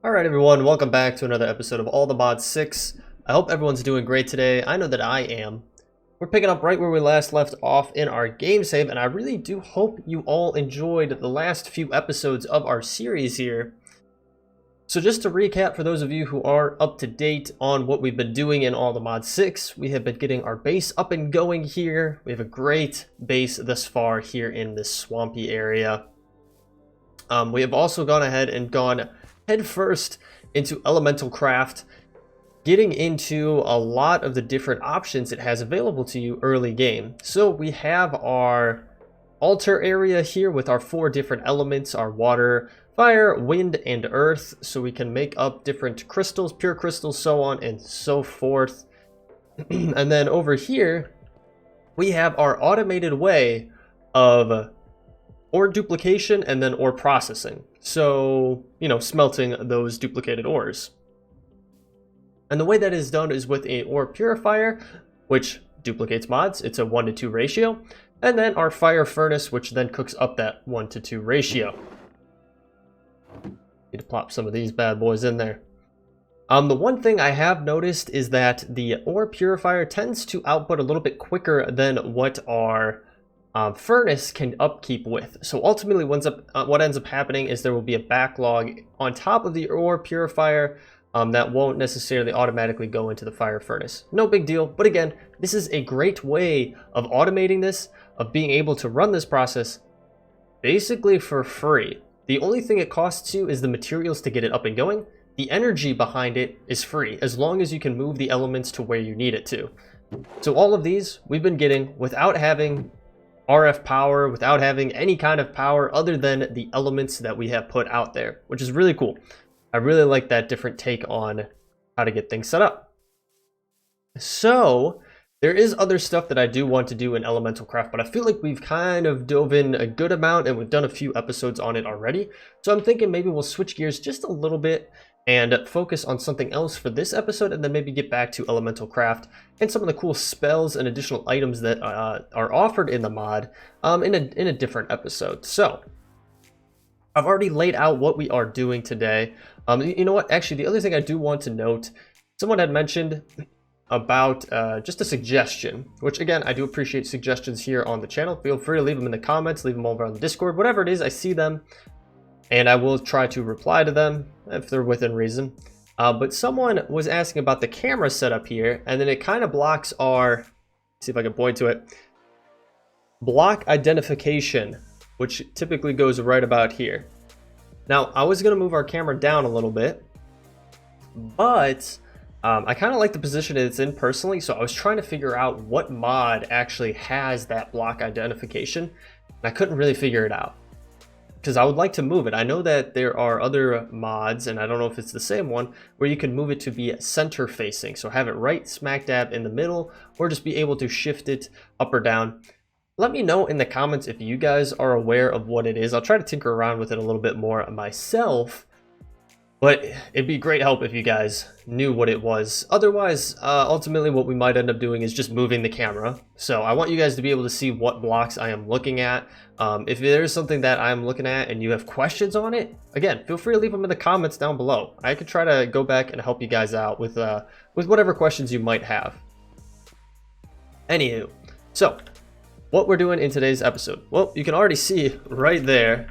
Alright everyone, welcome back to another episode of All the Mods 6. I hope everyone's doing great today. I know that I am. We're picking up right where we last left off in our game save, and I really do hope you all enjoyed the last few episodes of our series here. So just to recap for those of you who are up to date on what we've been doing in All the Mods 6, we have been getting our base up and going here. We have a great base thus far here in this swampy area. We have also gone ahead and gone head first into elemental craft, getting into a lot of the different options it has available to you early game. So we have our altar area here with our 4 different elements, our water, fire, wind, and earth, so we can make up different crystals, pure crystals, so on and so forth. And then over here we have our automated way of ore duplication and then ore processing. So, you know, smelting those duplicated ores. And the way that is done is with a ore purifier, which duplicates mods. It's a 1-to-2 ratio. And then our fire furnace, which then cooks up that 1-to-2 ratio. Need to plop some of these bad boys in there. The one thing I have noticed is that the ore purifier tends to output a little bit quicker than what our furnace can upkeep with. So ultimately what ends up happening is there will be a backlog on top of the ore purifier that won't necessarily automatically go into the fire furnace. No big deal, but again, this is a great way of automating this, of being able to run this process basically for free. The only thing it costs you is the materials to get it up and going. The energy behind it is free, as long as you can move the elements to where you need it to. So all of these we've been getting without having RF power, without having any kind of power other than the elements that we have put out there, which is really cool. I really like that different take on how to get things set up. So there is other stuff that I do want to do in elemental craft, but I feel like we've kind of dove in a good amount and we've done a few episodes on it already. So I'm thinking maybe we'll switch gears just a little bit and focus on something else for this episode, and then maybe get back to elemental craft and some of the cool spells and additional items that are offered in the mod in a different episode. So I've already laid out what we are doing today. You know what, actually the other thing I do want to note, someone had mentioned about just a suggestion, which again, I do appreciate suggestions here on the channel. Feel free to leave them in the comments, leave them over on the Discord, whatever it is, I see them and I will try to reply to them if they're within reason. But someone was asking about the camera setup here, and then it kind of blocks our, see if I can point to it, block identification, which typically goes right about here. Now, I was going to move our camera down a little bit, but I kind of like the position it's in personally, so I was trying to figure out what mod actually has that block identification, and I couldn't really figure it out, because I would like to move it. I know that there are other mods, and I don't know if it's the same one, where you can move it to be center facing, so have it right smack dab in the middle, or just be able to shift it up or down. Let me know in the comments if you guys are aware of what it is. I'll try to tinker around with it a little bit more myself, but it'd be great help if you guys knew what it was. Otherwise, ultimately what we might end up doing is just moving the camera. So I want you guys to be able to see what blocks I am looking at. If there's something that I'm looking at and you have questions on it, again, feel free to leave them in the comments down below. I could try to go back and help you guys out with whatever questions you might have. Anywho, so what we're doing in today's episode, well, you can already see right there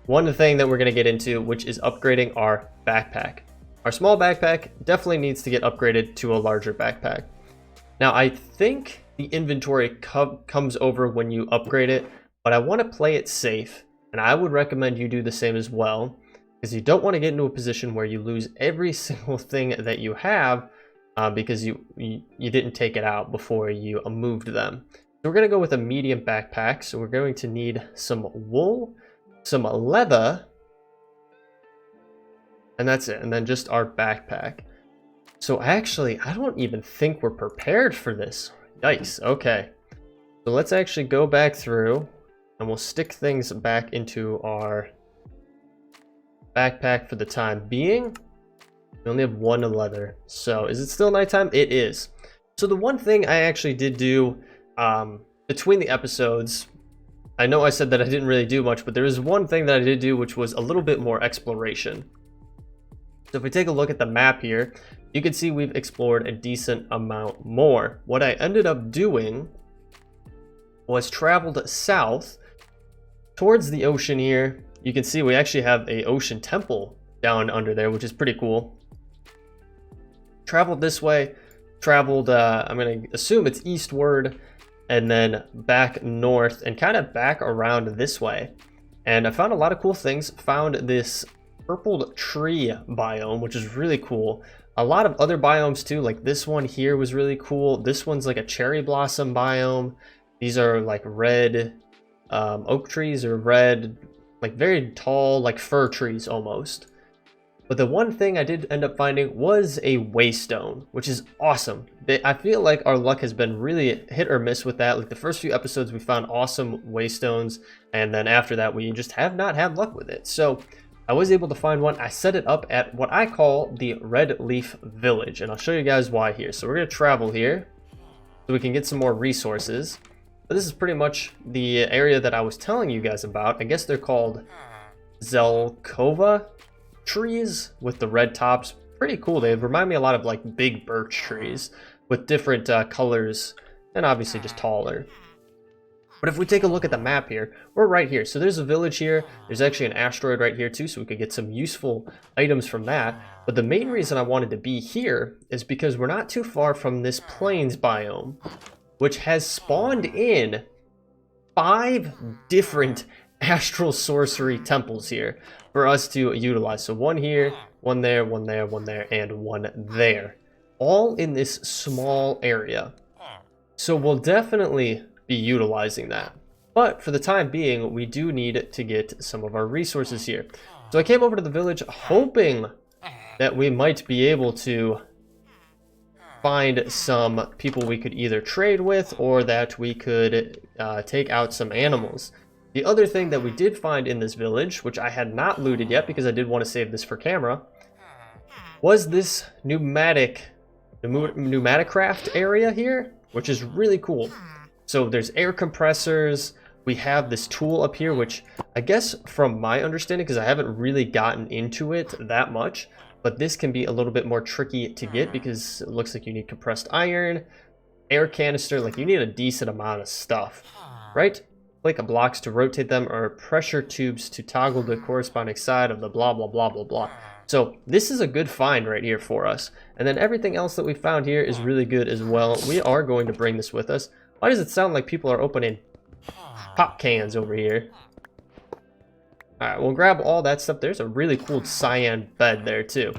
one thing that we're going to get into, which is upgrading our backpack. Our small backpack definitely needs to get upgraded to a larger backpack. Now, I think the inventory comes over when you upgrade it, but I want to play it safe, and I would recommend you do the same as well, because you don't want to get into a position where you lose every single thing that you have because you didn't take it out before you moved them. So we're going to go with a medium backpack, so we're going to need some wool, some leather, and that's it, and then just our backpack. So actually, I don't even think we're prepared for this. Yikes, okay. So let's actually go back through, and we'll stick things back into our backpack for the time being. We only have 1 leather. So is it still nighttime? It is. So the one thing I actually did do between the episodes, I know I said that I didn't really do much, but there is one thing that I did do, which was a little bit more exploration. So if we take a look at the map here, you can see we've explored a decent amount more. What I ended up doing was traveled south towards the ocean here. You can see we actually have a ocean temple down under there, which is pretty cool. Traveled this way, traveled, I'm going to assume it's eastward, and then back north and kind of back around this way. And I found a lot of cool things. Found this purple tree biome, which is really cool. A lot of other biomes too, like this one here was really cool. This one's like a cherry blossom biome. These are like red oak trees, or red, like very tall, like fir trees almost. But the one thing I did end up finding was a waystone, which is awesome. I feel like our luck has been really hit or miss with that. Like the first few episodes we found awesome waystones, and then after that we just have not had luck with it. So I was able to find one. I set it up at what I call the Red Leaf Village, and I'll show you guys why here. So we're going to travel here so we can get some more resources. But this is pretty much the area that I was telling you guys about. I guess they're called Zelkova trees with the red tops. Pretty cool. They remind me a lot of like big birch trees with different colors, and obviously just taller. But if we take a look at the map here, we're right here. So there's a village here. There's actually an asteroid right here too, so we could get some useful items from that. But the main reason I wanted to be here is because we're not too far from this plains biome, which has spawned in 5 different astral sorcery temples here for us to utilize. So one here, one there, one there, one there, and one there. All in this small area. So we'll definitely be utilizing that. But for the time being, we do need to get some of our resources here. So I came over to the village hoping that we might be able to find some people we could either trade with, or that we could take out some animals. The other thing that we did find in this village, which I had not looted yet because I did want to save this for camera, was this pneumatic craft area here, which is really cool. So there's air compressors. We have this tool up here, which I guess from my understanding, because I haven't really gotten into it that much, but this can be a little bit more tricky to get because it looks like you need compressed iron, air canister, like you need a decent amount of stuff, right? Click blocks to rotate them, or pressure tubes to toggle the corresponding side of the blah, blah, blah, blah, blah. So this is a good find right here for us. And then everything else that we found here is really good as well. We are going to bring this with us. Why does it sound like people are opening pop cans over here? Alright, we'll grab all that stuff. There's a really cool cyan bed there too.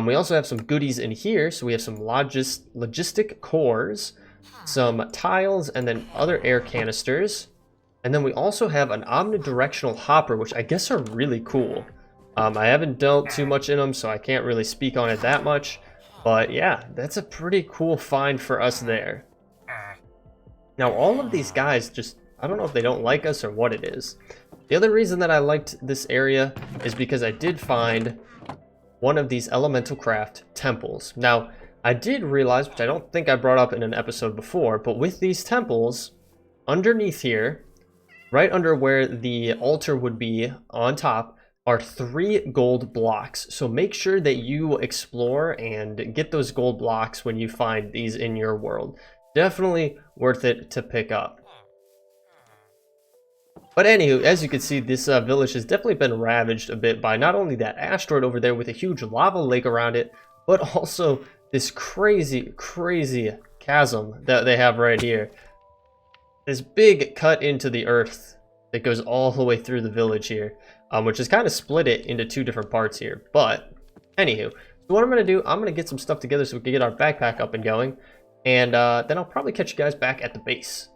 We also have some goodies in here. So we have some logistic cores, some tiles, and then other air canisters. And then we also have an omnidirectional hopper, which I guess are really cool. I haven't dealt too much in them, so I can't really speak on it that much. But yeah, that's a pretty cool find for us there. Now, all of these guys just, I don't know if they don't like us or what it is. The other reason that I liked this area is because I did find one of these elemental craft temples. Now, I did realize, which I don't think I brought up in an episode before, but with these temples, underneath here, right under where the altar would be on top, are 3 gold blocks. So make sure that you explore and get those gold blocks when you find these in your world. Definitely worth it to pick up. But anywho, as you can see, this village has definitely been ravaged a bit by not only that asteroid over there with a huge lava lake around it, but also this crazy, crazy chasm that they have right here. This big cut into the earth that goes all the way through the village here, which has kind of split it into 2 different parts here. But anywho, so what I'm going to do, I'm going to get some stuff together so we can get our backpack up and going. And then I'll probably catch you guys back at the base.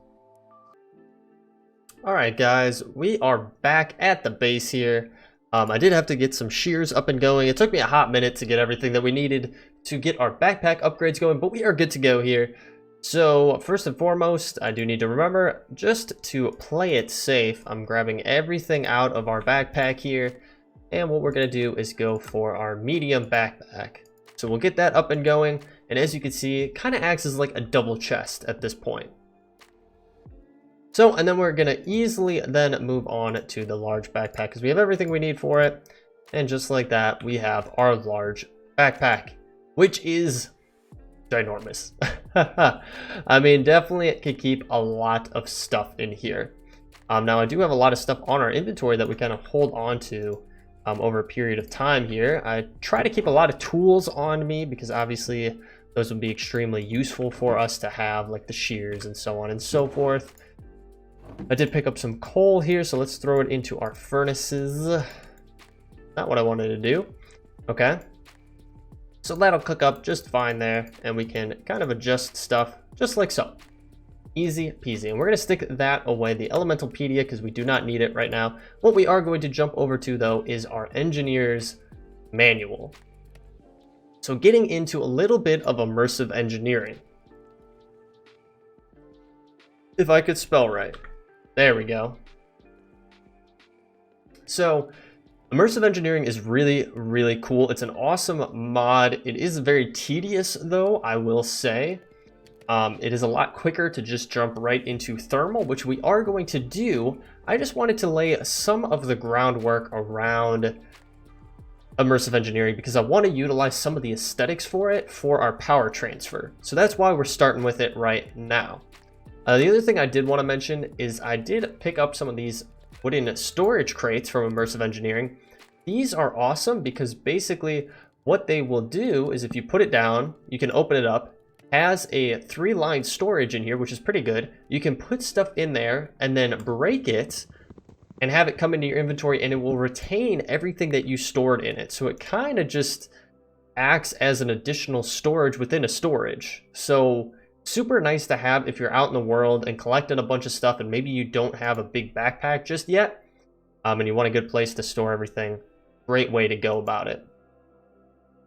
Alright guys, we are back at the base here. I did have to get some shears up and going. It took me a hot minute to get everything that we needed to get our backpack upgrades going, but we are good to go here. So first and foremost, I do need to remember just to play it safe. I'm grabbing everything out of our backpack here, and what we're going to do is go for our medium backpack. So we'll get that up and going, and as you can see, it kind of acts as like a double chest at this point. So, and then we're going to easily then move on to the large backpack because we have everything we need for it. And just like that, we have our large backpack, which is ginormous. I mean, definitely it could keep a lot of stuff in here. Now I do have a lot of stuff on our inventory that we kind of hold on to over a period of time here. I try to keep a lot of tools on me because obviously those would be extremely useful for us to have, like the shears and so on and so forth. I did pick up some coal here, so let's throw it into our furnaces. Not what I wanted to do. Okay. So that'll cook up just fine there, and we can kind of adjust stuff just like so. Easy peasy. And we're going to stick that away, the Elementalpedia, because we do not need it right now. What we are going to jump over to, though, is our Engineer's Manual. So getting into a little bit of Immersive Engineering. If I could spell right. There we go. So Immersive Engineering is really, really cool. It's an awesome mod. It is very tedious, though, I will say. It is a lot quicker to just jump right into thermal, which we are going to do. I just wanted to lay some of the groundwork around Immersive Engineering because I want to utilize some of the aesthetics for it for our power transfer. So that's why we're starting with it right now. The other thing I did want to mention is I did pick up some of these wooden storage crates from Immersive Engineering. These are awesome because basically what they will do is if you put it down, you can open it up, has a 3-line storage in here, which is pretty good. You can put stuff in there and then break it and have it come into your inventory, and it will retain everything that you stored in it. So it kind of just acts as an additional storage within a storage. So super nice to have if you're out in the world and collecting a bunch of stuff and maybe you don't have a big backpack just yet, and you want a good place to store everything. Great way to go about it.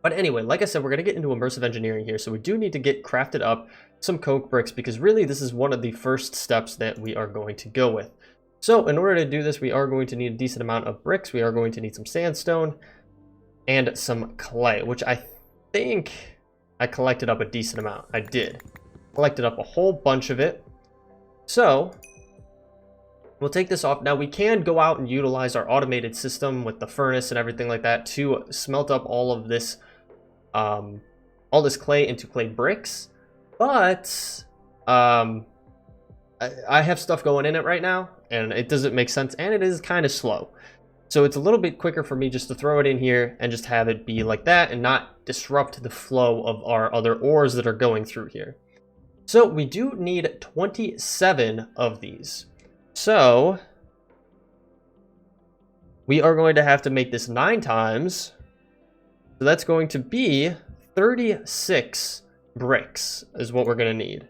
But anyway, like I said, we're going to get into Immersive Engineering here, so we do need to get crafted up some coke bricks because really this is one of the first steps that we are going to go with. So in order to do this, we are going to need a decent amount of bricks. We are going to need some sandstone and some clay, which I think I collected up a decent amount. I did. Collected up a whole bunch of it. So we'll take this off. Now we can go out and utilize our automated system with the furnace and everything like that to smelt up all of this clay into clay bricks. But I have stuff going in it right now and it doesn't make sense, and it is kind of slow. So it's a little bit quicker for me just to throw it in here and just have it be like that and not disrupt the flow of our other ores that are going through here. So we do need 27 of these. So we are going to have to make this 9 times. So that's going to be 36 bricks is what we're going to need.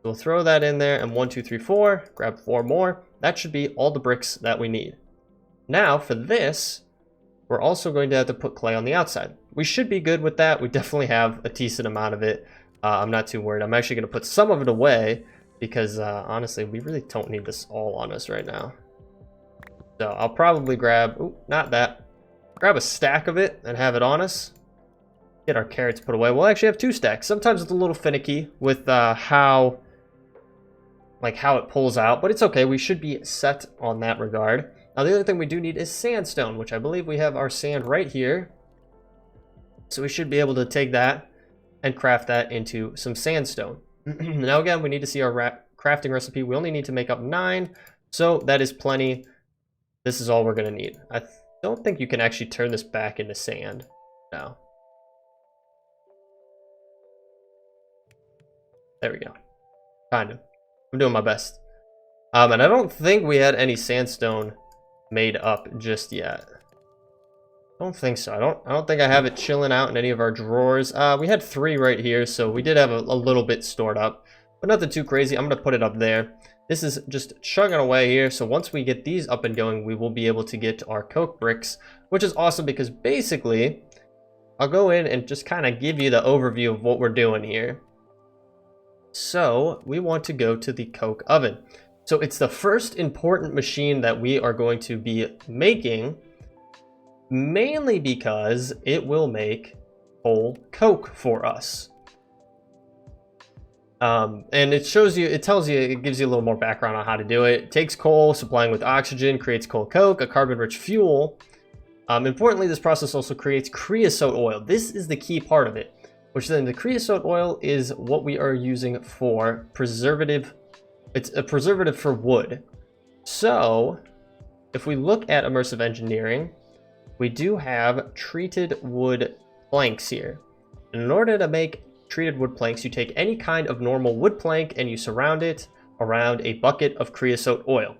We'll throw that in there, and 1, 2, 3, 4, grab 4 more. That should be all the bricks that we need. Now for this, we're also going to have to put clay on the outside. We should be good with that. We definitely have a decent amount of it. I'm not too worried. I'm actually going to put some of it away because honestly, we really don't need this all on us right now. So I'll probably grab, not that, grab a stack of it and have it on us. Get our carrots put away. We'll actually have 2 stacks. Sometimes it's a little finicky with how it pulls out, but it's okay. We should be set on that regard. Now the other thing we do need is sandstone, which I believe we have our sand right here. So we should be able to take that and craft that into some sandstone. Now again, we need to see our crafting recipe. We only need to make up 9, so that is plenty. This is all we're going to need. I don't think you can actually turn this back into sand. No. There we go. Kind of. I'm doing my best. And I don't think we had any sandstone made up just yet. I don't think so. I don't think I have it chilling out in any of our drawers. We had 3 right here, so we did have a little bit stored up, but nothing too crazy. I'm gonna put it up there. This is just chugging away here, so once we get these up and going, we will be able to get our coke bricks, which is awesome because basically I'll go in and just kind of give you the overview of what we're doing here. So we want to go to the coke oven. So it's the first important machine that we are going to be making, mainly because it will make whole coke for us. And it tells you, it gives you a little more background on how to do it. It takes coal, supplying with oxygen, creates coal coke, a carbon-rich fuel. Importantly, this process also creates creosote oil. This is the key part of it, which then the creosote oil is what we are using for preservative. It's a preservative for wood. So if we look at immersive engineering, we do have treated wood planks here. And in order to make treated wood planks, you take any kind of normal wood plank and you surround it around a bucket of creosote oil.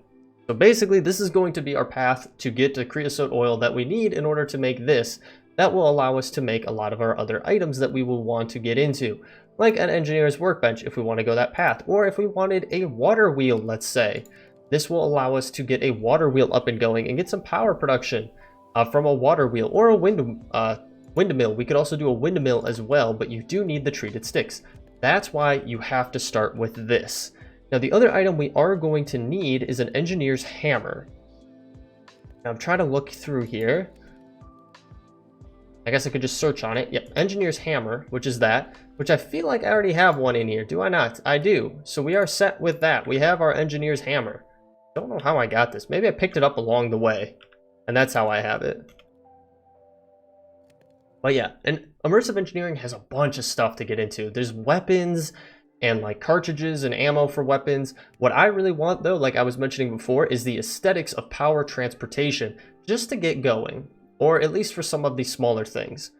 So basically, this is going to be our path to get the creosote oil that we need in order to make this. That will allow us to make a lot of our other items that we will want to get into, like an engineer's workbench if we want to go that path, or if we wanted a water wheel, let's say. This will allow us to get a water wheel up and going and get some power production from a water wheel or a windmill. We could also do a windmill as well, but you do need the treated sticks. That's why you have to start with this. Now, the other item we are going to need is an engineer's hammer. Now, I'm trying to look through here. I guess I could just search on it. Yep, engineer's hammer, which is that, which I feel like I already have one in here. Do I not? I do. So we are set with that. We have our engineer's hammer. Don't know how I got this. Maybe I picked it up along the way, and that's how I have it. But yeah, and immersive engineering has a bunch of stuff to get into. There's weapons and like cartridges and ammo for weapons. What I really want though, like I was mentioning before, is the aesthetics of power transportation just to get going, or at least for some of these smaller things.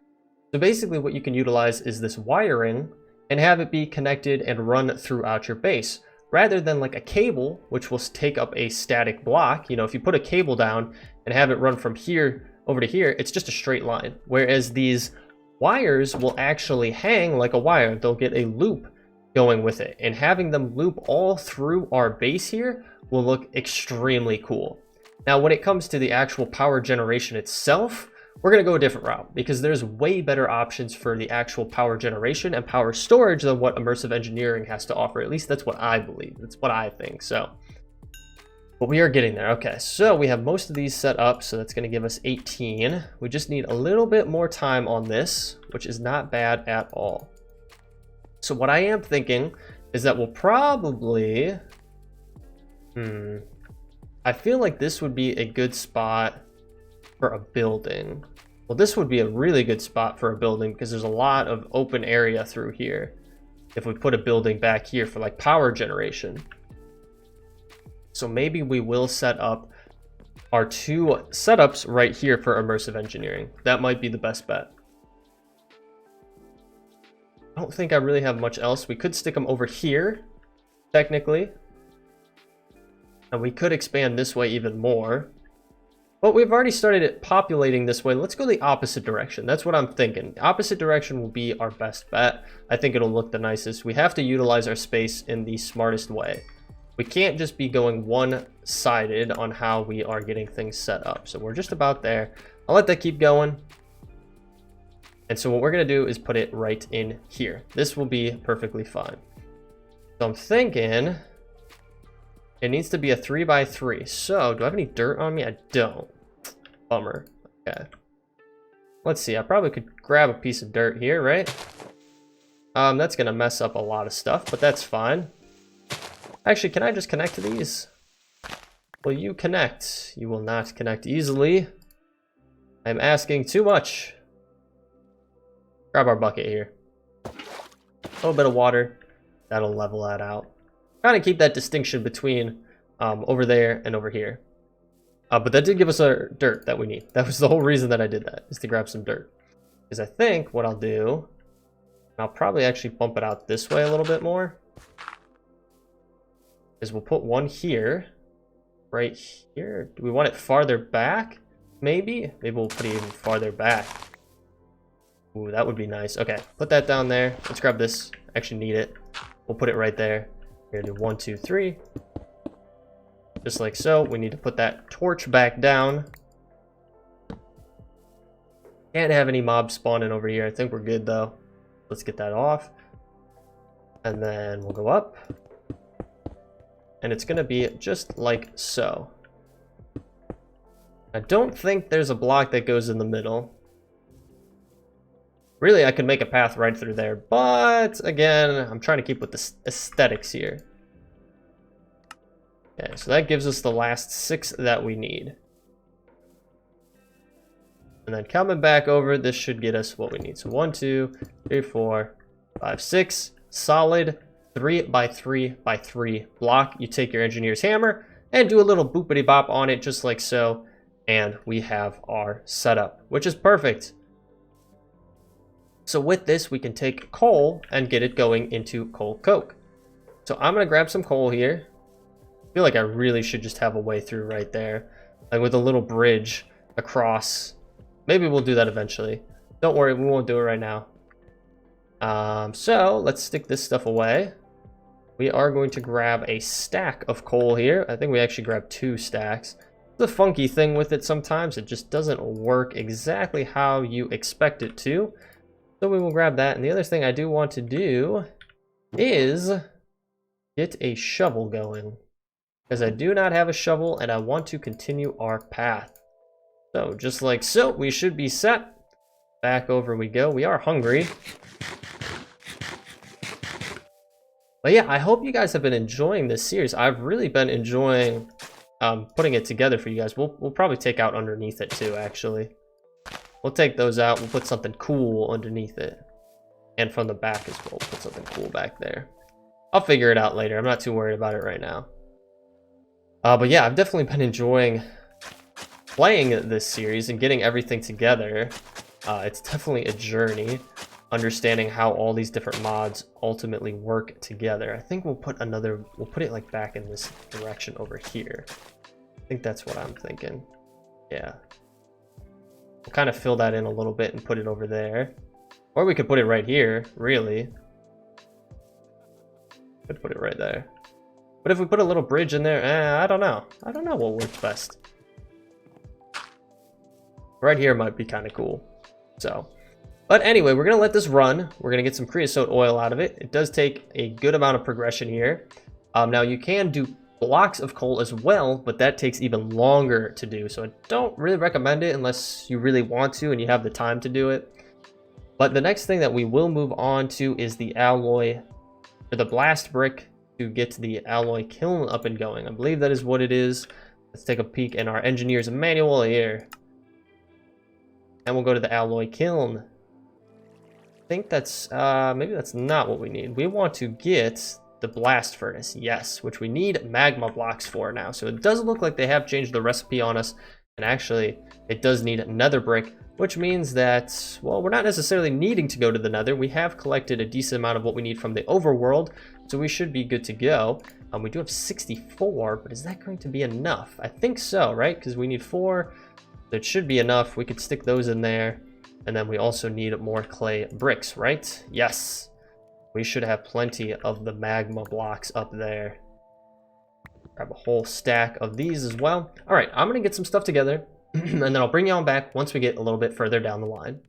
So basically what you can utilize is this wiring and have it be connected and run throughout your base, rather than like a cable, which will take up a static block. You know, if you put a cable down and have it run from here over to here, it's just a straight line. Whereas these wires will actually hang like a wire. They'll get a loop going with it, and having them loop all through our base here will look extremely cool. Now, when it comes to the actual power generation itself, we're going to go a different route because there's way better options for the actual power generation and power storage than what immersive engineering has to offer. At least that's what I believe. That's what I think. So, but we are getting there. Okay, so we have most of these set up, so that's going to give us 18. We just need a little bit more time on this, which is not bad at all. So what I am thinking is that we'll probably, I feel like this would be a good spot for a building. Well, this would be a really good spot for a building because there's a lot of open area through here. If we put a building back here for like power generation. So maybe we will set up our two setups right here for immersive engineering. That might be the best bet. I don't think I really have much else. We could stick them over here, technically. And we could expand this way even more. But we've already started it populating this way. Let's go the opposite direction. That's what I'm thinking. The opposite direction will be our best bet. I think it'll look the nicest. We have to utilize our space in the smartest way. We can't just be going one-sided on how we are getting things set up. So we're just about there. I'll let that keep going. And so what we're going to do is put it right in here. This will be perfectly fine. So I'm thinking it needs to be a 3x3. So do I have any dirt on me? I don't. Bummer. Okay. Let's see. I probably could grab a piece of dirt here, right? That's going to mess up a lot of stuff, but that's fine. Actually, can I just connect to these? Will you connect? You will not connect easily. I'm asking too much. Grab our bucket here. A little bit of water. That'll level that out. Trying to keep that distinction between over there and over here. But that did give us our dirt that we need. That was the whole reason that I did that, is to grab some dirt. Because I think what I'll do, I'll probably actually bump it out this way a little bit more, is we'll put one here, right here. Do we want it farther back? Maybe? Maybe we'll put it even farther back. Ooh, that would be nice. Okay, put that down there. Let's grab this. Actually need it. We'll put it right there. We're gonna do 1, 2, 3. Just like so. We need to put that torch back down. Can't have any mobs spawning over here. I think we're good though. Let's get that off. And then we'll go up. And it's gonna be just like so. I don't think there's a block that goes in the middle. Really, I could make a path right through there, but again, I'm trying to keep with the aesthetics here. Okay, so that gives us the last 6 that we need. And then coming back over, this should get us what we need. So 1, 2, 3, 4, 5, 6. Solid 3 by 3 by 3 block. You take your engineer's hammer and do a little boopity bop on it just like so. And we have our setup, which is perfect. So with this, we can take coal and get it going into coal coke. So I'm going to grab some coal here. I feel like I really should just have a way through right there. Like with a little bridge across. Maybe we'll do that eventually. Don't worry, we won't do it right now. So let's stick this stuff away. We are going to grab a stack of coal here. I think we actually grabbed 2 stacks. The funky thing with it sometimes, it just doesn't work exactly how you expect it to. So we will grab that. And the other thing I do want to do is get a shovel going, because I do not have a shovel and I want to continue our path. So just like so, we should be set. Back over we go. We are hungry. But yeah, I hope you guys have been enjoying this series. I've really been enjoying putting it together for you guys. We'll probably take out underneath it too, actually. We'll take those out. We'll put something cool underneath it. And from the back as well. We'll put something cool back there. I'll figure it out later. I'm not too worried about it right now. But yeah, I've definitely been enjoying playing this series and getting everything together. It's definitely a journey, understanding how all these different mods ultimately work together. I think we'll put it like back in this direction over here. I think that's what I'm thinking. Yeah. We'll kind of fill that in a little bit and put it over there. Or we could put it right here, really. Could put it right there. But if we put a little bridge in there, I don't know. I don't know what works best. Right here might be kind of cool. So, but anyway, we're going to let this run. We're going to get some creosote oil out of it. It does take a good amount of progression here. Now you can do blocks of coal as well, but that takes even longer to do. So I don't really recommend it unless you really want to and you have the time to do it. But the next thing that we will move on to is the alloy, or the blast brick, to get the alloy kiln up and going. I believe that is what it is. Let's take a peek in our engineer's manual here. And we'll go to the alloy kiln. I think that's, maybe that's not what we need. We want to get the blast furnace, yes, which we need magma blocks for now. So it does look like they have changed the recipe on us. And actually, it does need nether brick, which means that, well, we're not necessarily needing to go to the nether. We have collected a decent amount of what we need from the overworld, so we should be good to go. We do have 64, but is that going to be enough? I think so, right? Because we need 4. It should be enough. We could stick those in there. And then we also need more clay bricks, right? Yes. We should have plenty of the magma blocks up there. Grab a whole stack of these as well. All right, I'm going to get some stuff together. And then I'll bring you on back once we get a little bit further down the line.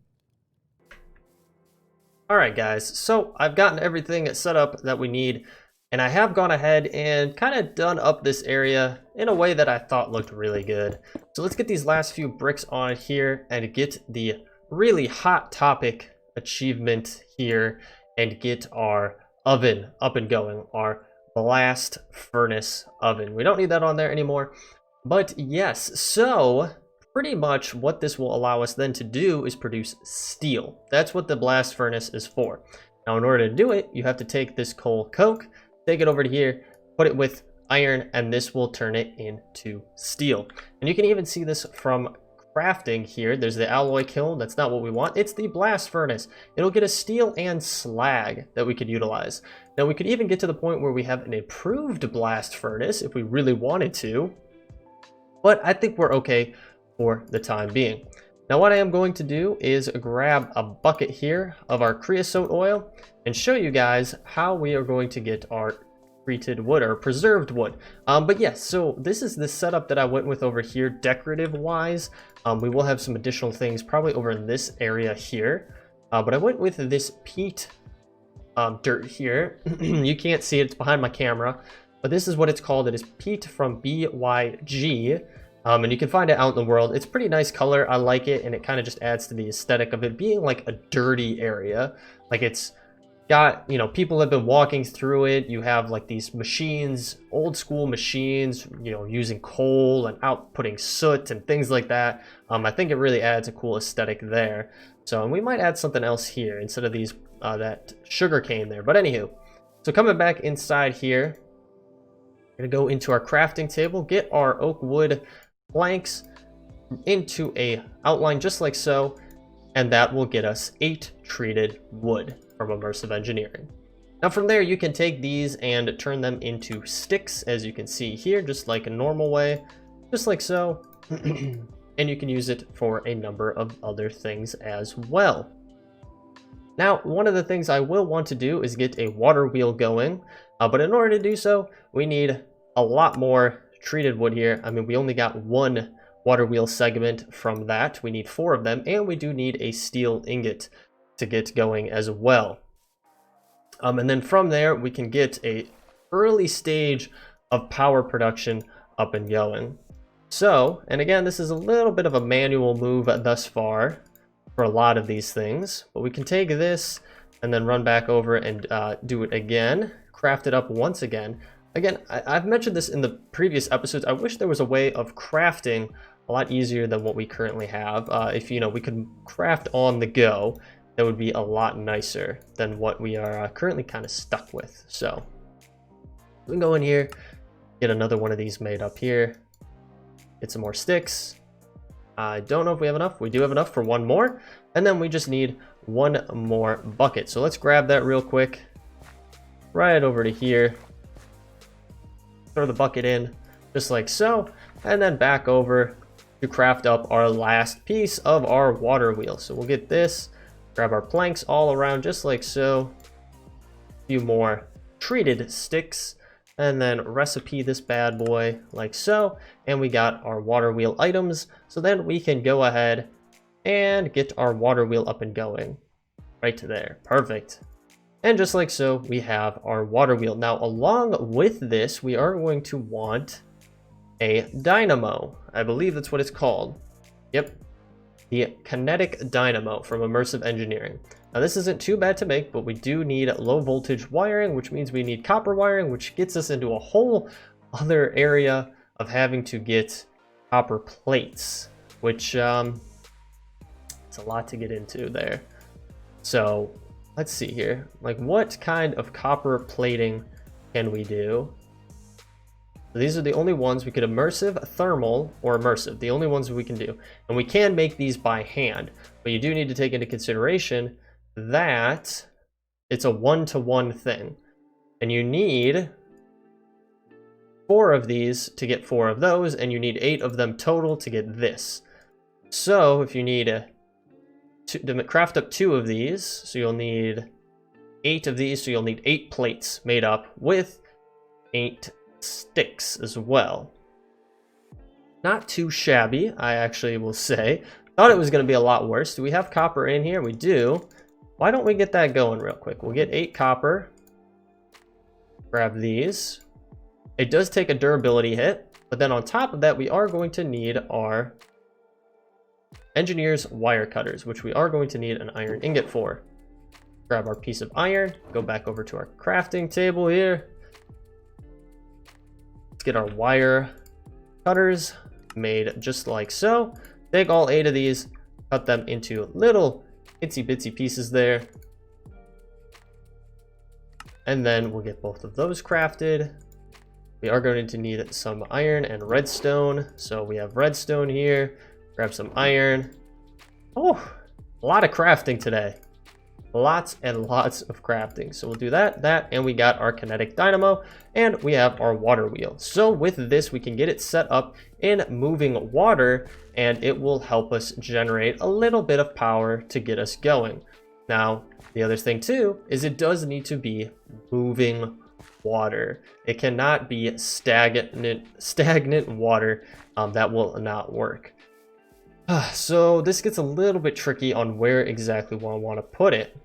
All right, guys. So I've gotten everything set up that we need. And I have gone ahead and kind of done up this area in a way that I thought looked really good. So let's get these last few bricks on here and get the really hot topic achievement here and get our oven up and going, our blast furnace oven. We don't need that on there anymore. But yes, so pretty much what this will allow us then to do is produce steel. That's what the blast furnace is for. Now, in order to do it, you have to take this coal coke, take it over to here, put it with iron, and this will turn it into steel. And you can even see this from crafting here. There's the alloy kiln. That's not what we want. It's the blast furnace. It'll get us steel and slag that we could utilize. Now, we could even get to the point where we have an improved blast furnace if we really wanted to. But I think we're okay for the time being. Now, what I am going to do is grab a bucket here of our creosote oil and show you guys how we are going to get our treated wood or preserved wood. But yes, so this is the setup that I went with over here decorative wise. We will have some additional things probably over in this area here. But I went with this peat dirt here. You can't see it, it's behind my camera. But this is what it's called. It is peat from BYG. And you can find it out in the world. It's pretty nice color. I like it, and it kind of just adds to the aesthetic of it being like a dirty area. Like it's got, people have been walking through it. You have like these machines, old school machines, using coal and outputting soot and things like that. I think it really adds a cool aesthetic there. So, and we might add something else here instead of these, that sugar cane there. But anywho, so coming back inside here, we're gonna go into our crafting table, get our oak wood planks into a outline just like so, and that will get us 8 treated wood from Immersive Engineering. Now from there, you can take these and turn them into sticks, as you can see here, just like a normal way, just like so. And you can use it for a number of other things as well. Now, one of the things I will want to do is get a water wheel going, but in order to do so, we need a lot more treated wood here. I mean, we only got 1 water wheel segment from that. We need 4 of them, and we do need a steel ingot to get going as well. And then from there, we can get a early stage of power production up and going. So, and again, this is a little bit of a manual move thus far for a lot of these things, but we can take this and then run back over and do it again, craft it up once again. Again, I've mentioned this in the previous episodes. I wish there was a way of crafting a lot easier than what we currently have. If we could craft on the go, that would be a lot nicer than what we are currently kind of stuck with. So we can go in here, get another one of these made up here, get some more sticks. I don't know if we have enough. We do have enough for 1 more, and then we just need 1 more bucket. So let's grab that real quick, right over to here, throw the bucket in just like so, and then back over to craft up our last piece of our water wheel. So we'll get this, grab our planks all around just like so, a few more treated sticks, and then recipe this bad boy like so, and we got our water wheel items. So then we can go ahead and get our water wheel up and going right to there. Perfect. And just like so, we have our water wheel. Now, along with this, we are going to want a dynamo. I believe that's what it's called. Yep, the kinetic dynamo from Immersive Engineering. Now, this isn't too bad to make, but we do need low voltage wiring, which means we need copper wiring, which gets us into a whole other area of having to get copper plates, which it's a lot to get into there. So let's see here, like what kind of copper plating can we do? So these are the only ones we could immersive, thermal, or immersive, the only ones we can do. And we can make these by hand, but you do need to take into consideration that it's a 1-to-1 thing. And you need 4 of these to get 4 of those, and you need 8 of them total to get this. So if you need to craft up 2 of these, so you'll need 8 of these, so you'll need 8 plates made up with 8 sticks as well. Not too shabby, I actually will say. Thought it was going to be a lot worse. Do we have copper in here? We do. Why don't we get that going real quick? We'll get 8 copper. Grab these. It does take a durability hit, but then on top of that, we are going to need our engineer's wire cutters, which we are going to need an iron ingot for. Grab our piece of iron, go back over to our crafting table here. Let's get our wire cutters made just like so. Take all 8 of these, cut them into little itsy bitsy pieces there. And then we'll get both of those crafted. We are going to need some iron and redstone. So we have redstone here. Grab some iron. Oh, a lot of crafting today. Lots and lots of crafting. So we'll do that, and we got our kinetic dynamo, and we have our water wheel. So with this, we can get it set up in moving water, and it will help us generate a little bit of power to get us going. Now, the other thing too, is it does need to be moving water. It cannot be stagnant water. That will not work. So this gets a little bit tricky on where exactly we want to put it.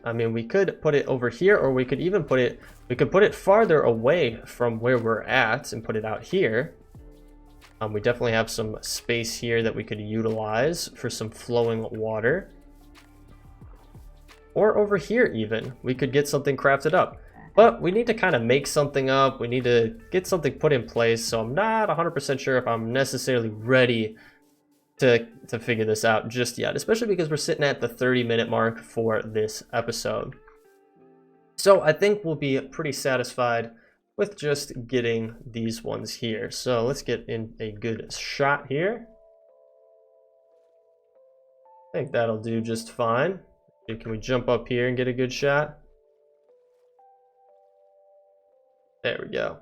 I mean, we could put it over here, or we could even put it farther away from where we're at and put it out here. We definitely have some space here that we could utilize for some flowing water. or over here even. We could get something crafted up. But we need to kind of make something up. We need to get something put in place. So I'm not 100% sure if I'm necessarily ready to figure this out just yet, especially because we're sitting at the 30-minute mark for this episode. So I think we'll be pretty satisfied with just getting these ones here. So let's get in a good shot here. I think that'll do just fine. Can we jump up here and get a good shot? There we go.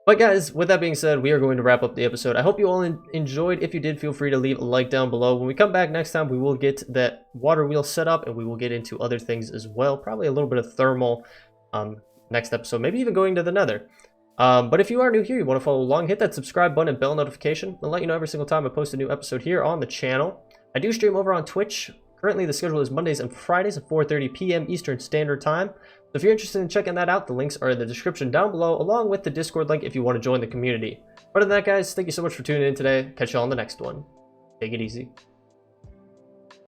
But guys, with that being said, we are going to wrap up the episode. I hope you all enjoyed. If you did, feel free to leave a like down below. When we come back next time, we will get that water wheel set up, and we will get into other things as well. Probably a little bit of thermal next episode, maybe even going to the nether. But if you are new here, you want to follow along, hit that subscribe button and bell notification. I'll let you know every single time I post a new episode here on the channel. I do stream over on Twitch. Currently, the schedule is Mondays and Fridays at 4:30 p.m. Eastern Standard Time. So if you're interested in checking that out, the links are in the description down below, along with the Discord link if you want to join the community. Other than that, guys, thank you so much for tuning in today. Catch you all on the next one. Take it easy.